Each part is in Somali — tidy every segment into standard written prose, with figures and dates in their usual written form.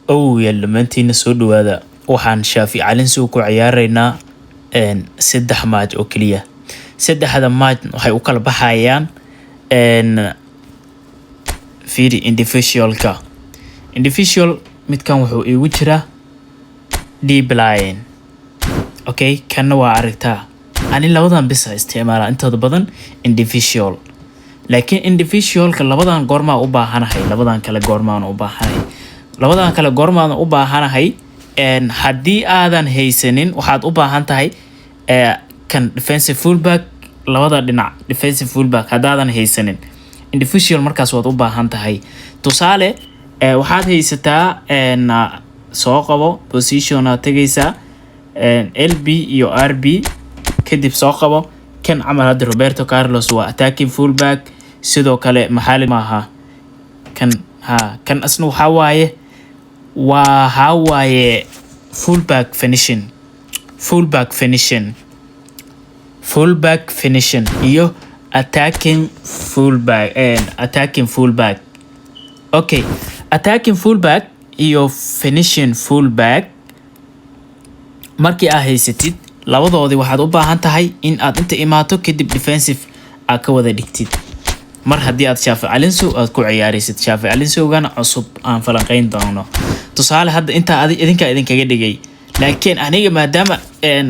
Yalla maantiina soo dhawaada. Waxaan Shaafi Calinsi ku ciyaareynaa saddex match oo kaliya. Saddexda match waxay u kala baxayaan fiiri individualka. Individual midkan wuxuu igu jiraa deep line. Okay, kana waa aragtaa. Ani labadan bis isticmaala inta badan individual. Laakiin individualka labadan goorma u baahanahay, labadan kale goorma u baahanahay. Labadan kale goorma u baahanahay haddii aadan haysanin waxaad u baahan tahay kan defensive fullback, labada dhinac defensive fullback haddaadan haysanin individual markaas waad u baahan tahay. Tusaale waxaad haysataa soo qabo position aad tagaysaa LB iyo RB kadib soo qabo kan camal hadda Roberto Carlos waa attacking fullback, sidoo kale maxali maaha kan asna waxa waaye fullback finishing iyo attacking fullback. Okay, attacking fullback iyo finishing fullback markii aad haysatid labadoodii waxaad u baahan tahay in aad inta imaato kadib defensive aad ka wada dhigtid. mar haddii aad Shaafi Calinsi aad ku ciyaaraysid Shaafi Calinsigana cusub aan falanqeyn doono. Tusaale hadda inta idinkaga dhigay, laakiin aniga maadaama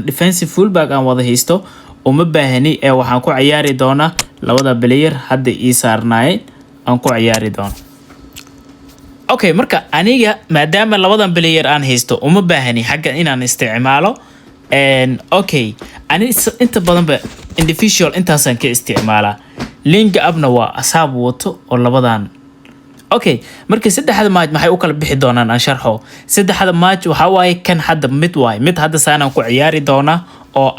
defensive fullback aan wada haysto uma baahani waxaan ku ciyaari doonaa labada player hadda ii saarnaayeen aan ku ciyaari doono. Okay, marka aniga maadaama labadan player aan haysto uma baahani xagga inaan isticmaalo okay, ani inta badan ba individual intaasan ka isticmaalaa. Link abna waa asaab wato oo labadan. Okay, marka saddexda match maxay u kala bixi doonaan aan sharxo. Saddexda match waxa waaye kan hadda mid hadda saanaan ku ciyaari doona oo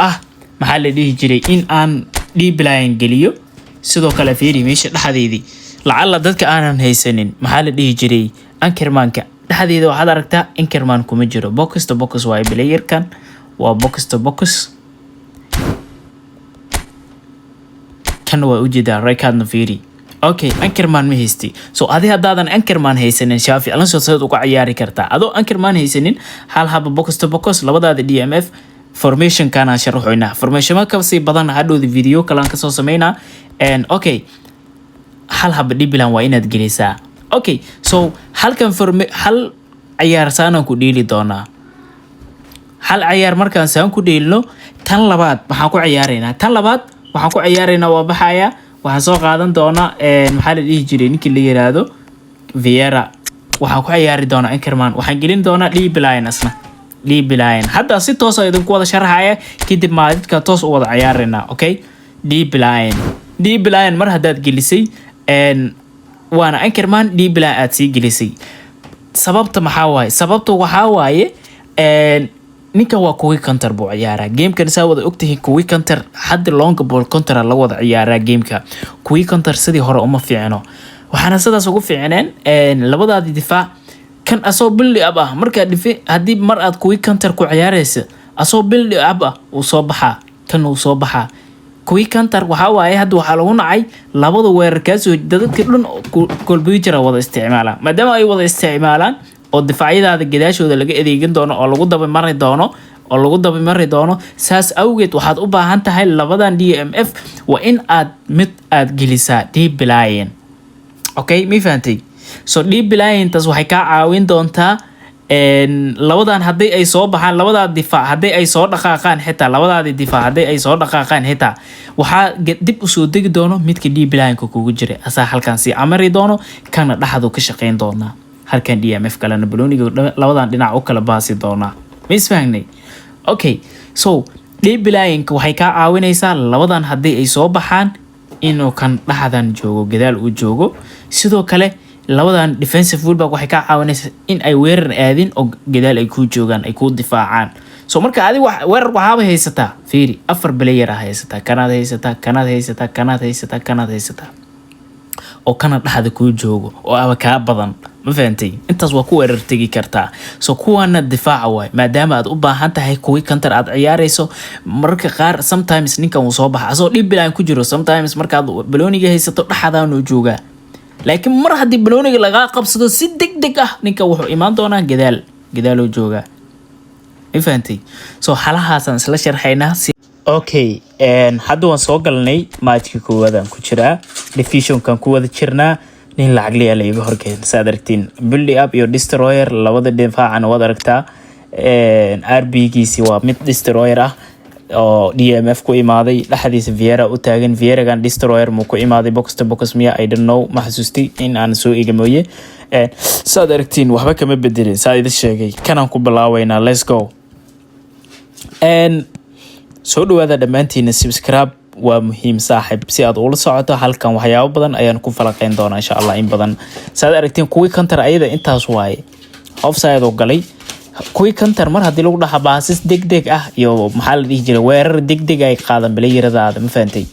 maxaa la dhihi jiray in aan deep line geliyo. Sidoo kale fiiri meesha dhaxdeedii lacala dadka aanan haysanin maxaa la dhihi jiray ankermanka dhaxdeeda waxaad aragtaa ankerman kuma jiro. Box to box waaye playerkan waa box to box. kan waa ujeedaa Ricardo fiiri. Okay, ankerman ma haysti. So adii haddaadan ankerman haysanin Shaafi Calinsi saad uga ciyaari kartaa. Adoo ankerman haysanin hal haba box to box labadaada DMF formation kana sharaxoynaa. Formation ka si badan hadhoodi video kala ka soo sameynaa. Okay, hal haba dhibilan waa inaad gelisaa. Okay, so hal ciyaar saanan ku dhiili doonaa. Hal ciyaar markaan saan ku dhiilno tan labaad waxaan ku ciyaaraynaa. Tan labaad waxaan ku ciyaaraynaa waa baxaya. Waxaan soo qaadan doonaa maxaa la dhihi jiray ninkii la yiraahdo Vieira. Waxaan ku ciyaari doonaa Ankerman. Waxaan gelin doonaa deep line asna. Deep line. Hadda si toos ah idinku wada sharaxaya kadib maadidka toos u wada ciyaaraynaa. Okay? Deep line. Deep line mar haddaad gelisay waana Ankerman deep line aad sii gelisay. Sababta maxaa waaye? Sababta waxaa waaye ninkan waa kuwi counter buu ciyaaraa. Gamekan saa wada ogtahay kuwi counter hadda long ball counter la wada ciyaaraa gameka. Kuwi counter sidii hore uma fiicno. Waxaana sidaas ugu fiicneen labadaadi difaac kan asoo build up marka haddii mar aad kuwi counter ku ciyaaraysa asoo build up uu soo baxaa kan uu soo baxaa. Kuwi counter waxa waaye hadda waxa lagu nacay labada weerarkaas oo dadka dhan computer wada isticmaala. Maadaama ay wada isticmaalaan oo difaacyada gadaashooda laga adeegin doono oo lagu daba mari doono saas awgeed waxaad u baahan tahay labadan DMF waa in aad mid aad gelisaa deep line. Okay, mi fahantay? So deep line taas waxay ka caawin doontaa labadan haddii ay soo baxaan labada difaac haddii ay soo dhaqaaqaan xitaa waxa dib u soo degi doono midka deep line kugu jira asaa halkan si amari doono kana dhaxdu ka shaqeyn doona. halkan DMF kalena balooniga labadan dhinac u kala baasi doona. Ma isfahanay? Okay, so deep line waxay ka caawinaysaa labadan haddii ay soo baxaan inuu kan dhaxdan joogo gadaal u joogo. Sidoo kale labadan defensive fullback waxay ka caawinaysaa in ay weerar aadin oo gadaal ay ku joogaan ay ku difaacaan. So marka adiga weerar waxaaba haysataa fiiri 4 player haysataa kanaad haysataa oo kana dhaxda ku joogo oo aba ka badan. Ma fahantay? Intaas waa ku weerar tagi kartaa. So kuwana difaaca waay maadaama aad u baahan tahay kuwi counter aad ciyaarayso marka qaar sometimes ninkan uu soo baxa asoo deep line ku jiro sometimes marka aad balooniga haysato dhaxdaan uu joogaa laakiin mar haddii banooniga lagaa qabsado si degdeg ah ninka wuxuu imaan doonaa gadaaloo joogaa. ma fahantay? So xalahaasaan isla sharxaynaa. Okay, hadda waan soo galnay matchka koowaadaan ku jiraa, divisionkan ku wada jirnaa. nin lacag liya la iga horkeen saad aragtiin, build up iyo destroyer labada difaacan waad aragtaa. RB-giisi waa mid destroyer ah oo DMF ku imaaday, dhaxdiisa Vieira u taagan. Vieira-gan destroyer mu ku imaaday box to box miya, I don't know, ma xasuusti in aan soo igamooye. saad aragtiin waxba kama bedelin saa idin sheegay. kanaan ku bilaaweynaa, let's go. soo dhawaada dhammaantiina, subscribe waa muhiim saaxib si aad ula socoto. halkan waxyaabo badan ayaan ku falaqeyn doonaa insha Allah in badan. saad aragtiin kuwii counter ayada intaas waaye, offside oo galay. kuwii counter mar haddii lagu dhaxa baasis degdeg ah iyo maxaa la dhihi jiray weerar degdeg ay qaadan playeradaada, ma fahantay?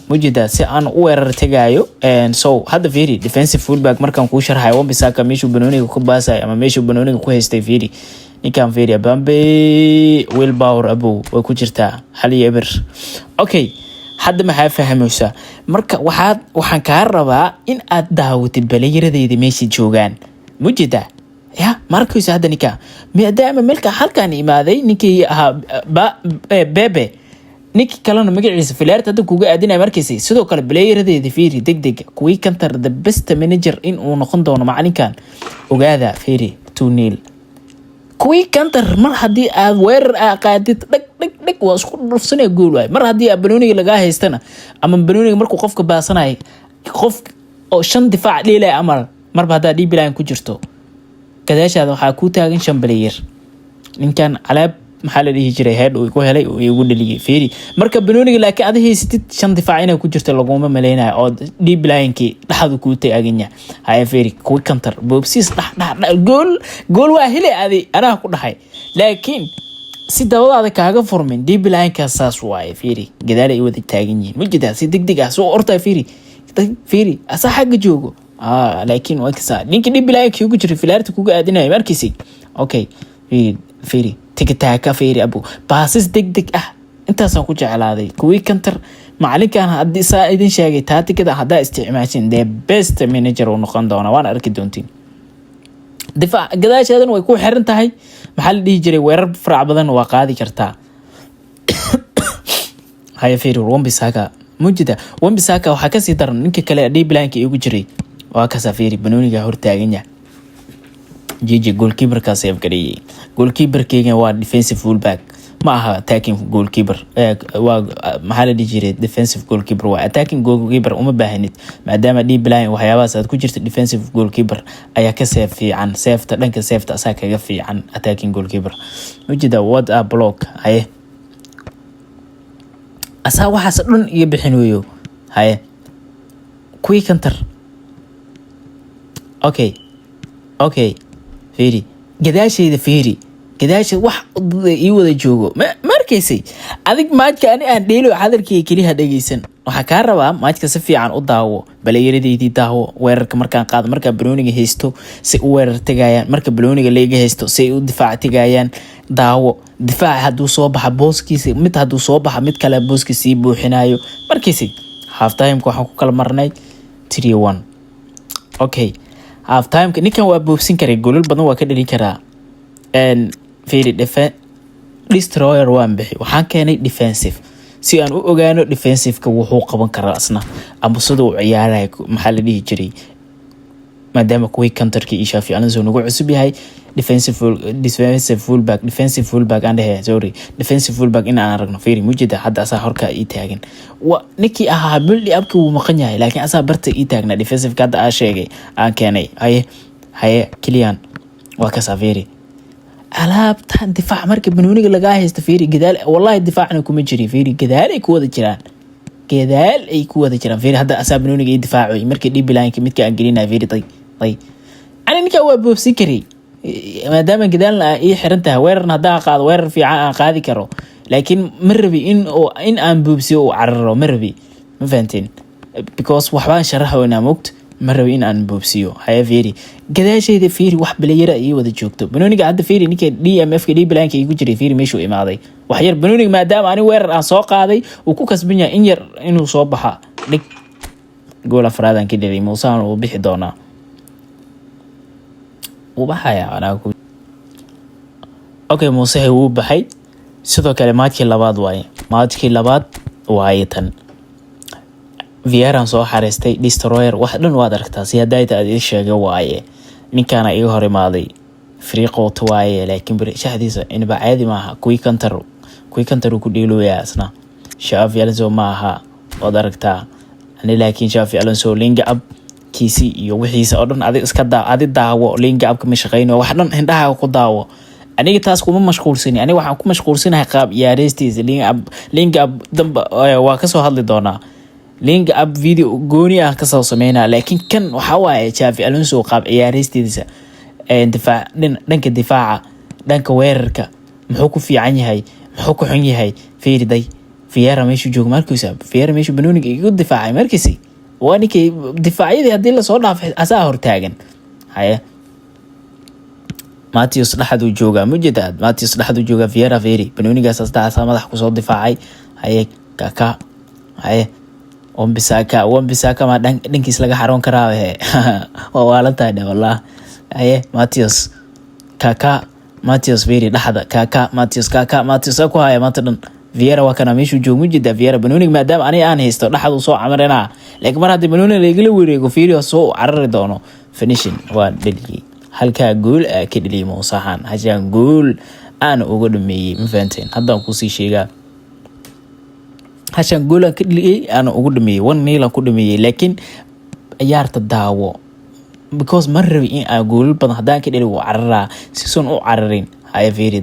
mujida si aan u weerar tagaayo. so hadda fiiri defensive fullback markaan kuu sharxayo, Wan-Bissaka meeshuu banooniga ku baasay ama meeshuu banooniga ku haystay. fiiri ninkan, fiiri Bambe Wilbur Abu way ku jirtaa hal iyo eber. okay, hadda maxaa fahmaysaa? marka waxaan kaa rabaa in aad daawatid playeradeeda meesha joogaan, mujida ya markaysa. hadda ninka maadaama melka halkan imaaday ninkii ahaa Bebe, ninkii kalena magaciisa Flair hadda kuga aadinaya markaysa. sidoo kale playeradeeda fiiri degdeg kuwii counter the best manager in uu noqon doono macalinkan, ogaada. fiiri 2-0 kuwii counter mar haddii aad weerar qaadid dhag waa isku dhufsanaya gool waay. mar haddii aad banooniga lagaa haystana ama banooniga markuu qofka baasanaya, qof oo 5 difaac dheelaya amal marba haddaa deep line ku jirto, gadaashaada waxaa ku taagan 5 player. ninkan calaab maxaa la dhihi jiray head uu ku helay uu igu dhaliyay. fiiri marka banooniga laakiin aad haysatid 5 difaac inay ku jirto laguma maleynayo oo deep line-ki dhaxdu ku taaganya. haya fiiri kuwii counter boobsiis gool waa hele adi anaa ku dhahay, laakiin si dabadaada kaaga furmin deep line-ka saas waaye. fiiri gadaal ay wada taagan yihiin, mujida si degdeg ah soo ortaa. fiiri asa xagga joogo laakiin waa kasa ninkii deep line-ki ugu jiray Flairta kuga aadinaya markiisi. okay, fiiri tigtaaka. fiiri Abu baasis degdeg ah intaasaan ku jeclaaday. kuwii counter macalinkan haddii saa idin sheegay taatikada haddaa isticmaashin the best manager uu noqon doona, waan arki doontiin. difaac gadaasheedan way ku xiran tahay, maxaa la dhihi jiray weerar farac badan waa qaadi kartaa. haya fiiri Wan-Bissaka, mujida Wan-Bissaka waxaa kasii daran ninka kale deep line-ka igu jiray waa kasa. fiiri banooniga hortaaganya jiji goalkeeper-ka save gareeyay. goalkeeper-keega waa defensive fullback, ma aha attacking goalkeeper. waa maxaa la dhihi jiray defensive goalkeeper, waa attacking goalkeeper uma baahanid maadaama deep line waxyaabahaas aad ku jirto. defensive goalkeeper ayaa ka save fiican, safeta dhanka safeta asaa kaga fiican attacking goalkeeper. mujida what a block. haye asaa waxaas dhan iyo bixin weeyo. haye kuwii counter. okay fiiri gadaashayda, fiiri gadaasha wax ii wada joogo markaysay. adig maajka ani aan dheelo hadalkii kaliya dhageysan. waxaa kaa rabaa maajka si fiican u daawo, playeradeedii daawo. weerarka markaan qaado, markaa banooniga haysto si u weerar tagayaan, marka banooniga leega haysto si u difaac tagayaan daawo. difaac hadduu soo baxa booskiisa, mid hadduu soo baxa mid kale booskiisa sii buuxinayo markaysay. half time-ka waxaan ku kala marnay 3-1. okay, half time-ka ninkan waa boobsin karay, goolal badan waa ka dhalin karaa. fiiri destroyer waan bixi, waxaan keenay defensive si aan u ogaano defensive-ka wuxuu qaban karaa asna ama sida uu ciyaarayo. maxaa la dhihi jiray maadaama kuwii counter-ki iyo Xavi Alonso nagu cusub yahay. defensive fullback aan dhahay, sorry, defensive fullback in aan aragno. fiiri mujida hadda asaa horka ii taagan. ninkii ahaa build up-ki wuu maqan yahay, laakiin asaa barta ii taagna defensive-ka hadda aan sheegay aan keenay. haye Kylian waa ka saafiri alaabtan difaac marka banooniga laga haysto. fiiri gadaal wallahi difaacna kuma jiri. fiiri gadaal ay ku wada jiraan, fiiri hadda asaa banooniga ii difaacoy markii deep line-ka midka aan gelinay. fiiri tay ani ninka waa boobsin karay maadaama gadaalna ii xiran tahay. weerarna haddaan qaado weerar fiican aan qaadi karo, laakiin ma rabi in aan boobsiyo uu cararo, ma rabi. ma fahanteen? because waxbaan sharaxoynaa moogta, ma rabi in aan boobsiyo. haya fiiri gadaashayda, fiiri wax balayara ii wada joogto. banooniga hadda fiiri ninka DMF-ka deep line-ka igu jiray, fiiri meeshuu imaaday. wax yar banooniga maadaama ani weerar aan soo qaaday uu ku kasban yahay in yar inuu soo baxa. gool afraad ka dhaliyay Muuse uu bixi doonaa uu baxaya anaa ku okay Muuse uu baxay sidoo kale maadkii labaad waaye tan Vieira soo xareystay Destroyer wax dhan waad aragtaa si hadayta aad sheegay waaye ninkaana iga hor imaaday فريق وتواي لكن برشحديسة إن بعادي معها كوي كنترو كديلويا أصلا شاف يلزو معها ودركتها أنا لكن شاف يلزو لينج أب كيسي يوحيس أردن عادي إسكدا عادي دعوة لينج أب كمشغين وحنا هندها وقدعوة أنا تاسكو ما مشغول سني أنا واحد كم مشغول سني هقاب يا ريستيز لينج أب دم واكسو هذا دونا لينج أب فيديو جوني أكسو سمينا لكن كان وحواي شاف يلزو قاب يا ريستيز دفاع دنك الدفاع دنك weerarka muxuu ku fiican yahay muxuu ku xun yahay fiiriday Vieira meeshu joog markiisa Vieira meeshu banooniga igu difaacay markiisi waa ninkii difaaciyada hadii la soo dhaafay asaa hortaagan haya Matheus dhaxdu jooga mujadad Matheus dhaxdu jooga Vieira banoonigaas asaa madax ku soo difaacay haya kaka haya Wan-Bissaka ma dhankiis laga xaroon karaa waa waalantahay wallahi aye Matheus Vieira dhaxda Matheus ku haya maanta dhan Vieira waa kana meeshu joog mujida Vieira banooniga maadaama ani aan haysto dhaxdu soo camarina laakiin mar hadii banooniga la igala wareego Vieira soo carari doono finishing waa dhaliyay halka gool ka dhaliyay Muusahan hajaan gool aan ugu dhameeyay ma fahanteen haddaan ku sii sheegaa hashan gool ka dhaliyay aan ugu dhameeyay 1-0 ku dhameeyay laakiin ciyaarta daawo because marrabi in ay gool badan hadaan ka dhaliyo carara si soon u cararin ay Vieira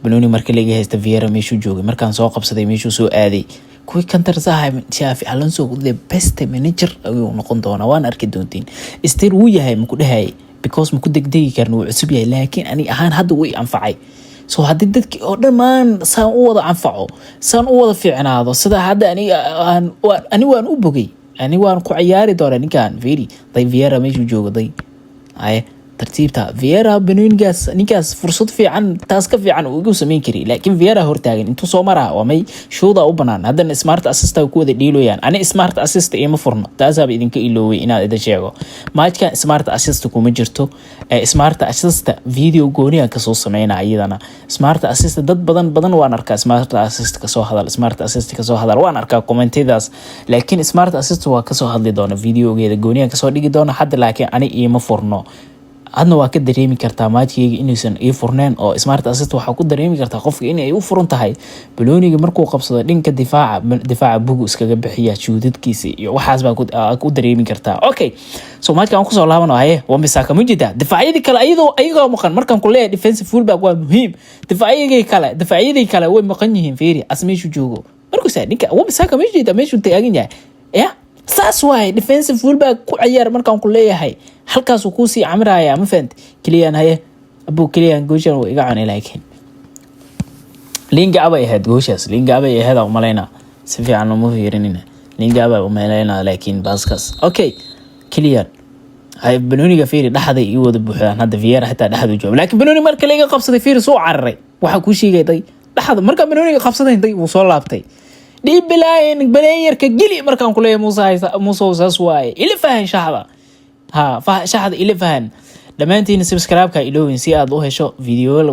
banooni markii laga haysta Vieira meeshu joogay markaan soo qabsaday meeshu soo aaday kuwi kantar saahay Xavi Alonso the best manager ayuu noqon doona waan arki doontiin istir uu yahay ma ku dhahay because ma ku degdegi karno uu cusub yahay laakiin ani ahaan hadda way anfacay soo hadii dadkii oo dhamaan saan u wada anfaco saan u wada fiicnaado sida hadda ani waan u bogay ani waan ku ciyaari doona ninkan Vieira meeshu joogay ay tartiibta Vieira banoonigaas ninkaas fursad fiican taas ka fiican uu ugu sameyn kari laakiin Vieira hortaagan intuu soo maraa waa may shooda u banaan haddana smart assist ku wada dhiiloyaan ani smart assist ima furno taasab idinka ilooway inaad ida sheego matchka smart assist kuma jirto smart assist video gooniya ka soo sameeyna iyadana smart assist dad badan waan arkaa smart assist ka soo hadal waan arkaa commentadaas laakiin smart assist waa ka soo hadli doona videogeeda gooniya ka soo dhigi doona hadda laakiin ani ima furno adna waa ka dareemi kartaa maadkeyga inuusan ii furneen oo smart assist waxa ku dareemi kartaa qofka in ay u furan tahay balooniga markuu qabsado dhanka difaaca bugu iskaga bixiya juudadkiisa iyo waxaas baa ku dareemi kartaa okay so maadka aan ku soo laabano Wan-Bissaka mujida difaaciyada kale ayagoo maqan markaan ku leeyahay defensive fullback waa muhiim difaaciyada kale way maqan yihiin Vieira asmeeshu joogo markuu saa ninka Wan-Bissaka mujida meeshu taagan yahay saas waay defensive fullback ku ciyaar markaan ku leeyahay halkaas uu ku sii camraaya ma fahant Kylian Kylian gooshan oo iga cunay laakiin Lingard ay ahayd gooshaas Lingard ay ahayd malayna si fiican uma fiirinina Lingard ay malayna laakiin baskas okay Kylian ay banooniga Vieira dhaxday iyo wada buuxdaan hadda Vieira xitaa dhaxdu joogo laakiin banooni marka laga qabsaday Vieira soo cararay waxa ku sheegay dhaxda marka banooniga qabsaday uu soo laabtay دي بلاير كجلي مركان كلية موسى ساسواي إلى فهن شحذا شحذا إلى فهن لما أنتي سبسكرايب كإلوين سي أضوه شو فيديو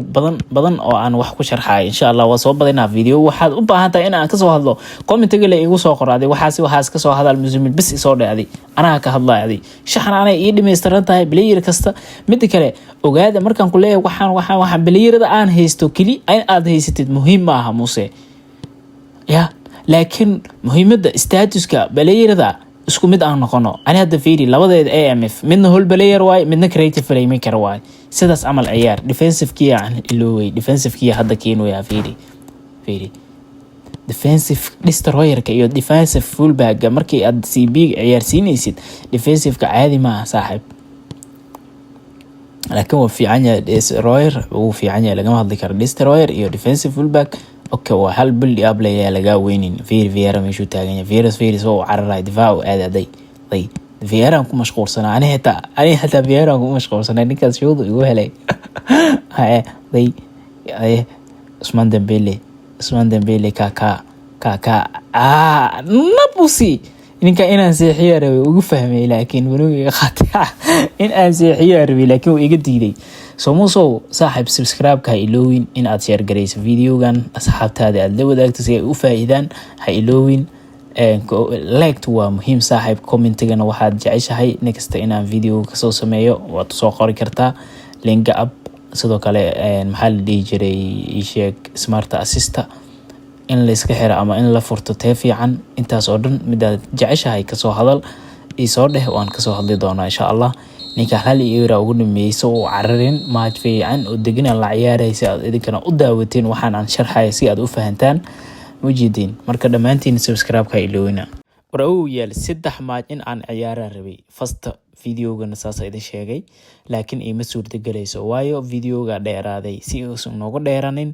بدن أو عن وحكو شرحاي إن شاء الله وصوب بدنا فيديو واحد أبا حتى أنا كسو هذا كومنت تقول لي يقول سوقر هذه وحاس كسو هذا المزمن بس يصور هذه أنا كهذا هذه شحن أنا إيدي مسترنتها بلاير كستا متكله وقاعد مركان كلية وحن بلاير ده أنا هيستو كلي أين هذا هيستد مهم معها موسى يا laakiin muhiimada statuska balayrada isku mid aan noqono ani hadda fiiri labadeed AMF midna hol balayer way midna creative playmaker way sidaas amal ciyaar defensive kii aan iloway defensive kii hadda keen way fiiri defensive destroyer ka iyo defensive fullback markii aad CB ciyaar siinaysid defensive ka caadi ma saaxib laakiin waa fiican yahay destroyer uu fiican yahay laga hadli karo destroyer iyo defensive fullback اوكي وهل بلي ابلي يا لغا وينين فيرا مشو تاغن فيرا سو عرراي دفاع ادي فيرا كو مشغول سنه انا حتى فيرا كو مشغول سنه نيكاس شودو يقول هلي هاي عثمان ديمبélé كاكا نابوسي ninka inaan seexiyaa rabay ugu fahmay laakiin wanugiga qaatay in aan seexiyaa rabay laakiin wuu iga diiday. So musow saaxiib subscribe-ka ha iloowin in aad share garayso videogan asxaabtaada aad la wadaagto si ay u faa'iidaan. Ha iloowin like waa muhiim saaxiib. Commentigana waxaad jeceshahay next inaan video kasoo sameeyo waad soo qori kartaa link up. sidoo kale maxaa la dhihi jiray ii sheeg smart assistant in la iska xiro ama in la furto tee fiican. intaas oo dhan midaad jeceshahay kasoo hadal ii soo dheh waan kasoo hadli doonaa insha Allah. ninka hal euro ugu dhameeyso oo cararin match fiican oo degan la ciyaaray si aad idinkana u daawateen waxaan aan sharxay si aad u fahantaan mujidiin. marka dhamaantiin subscribe-ka iloowina. waraw yaal 3 match in aan ciyaaraan rabay first videogan saas idin sheegay laakiin ima suurtagelayso waayo videoga dheeraaday si uusan noogu dheeranin.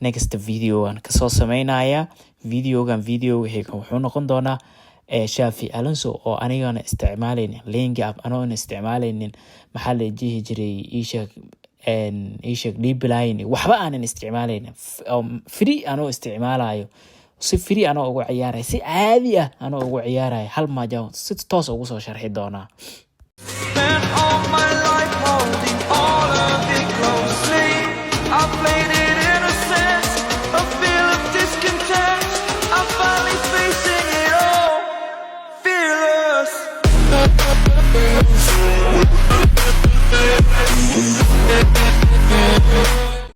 next video aan kasoo sameynaya videogan video wuxuu noqon doonaa Xavi Alonso oo anigana isticmaalaynin link up anoon isticmaalaynin maxaa la jihi jiray ii sheeg deep line waxba aanan isticmaalaynin free anoo isticmaalayo si free anoo ugu ciyaaray si caadi ah anoo ugu ciyaaray hal maajo si toos ugu soo sharxi doonaa. Spent all my life holding all of it closely. I played it innocent, a feel of discontent. I'm finally facing it all, fearless.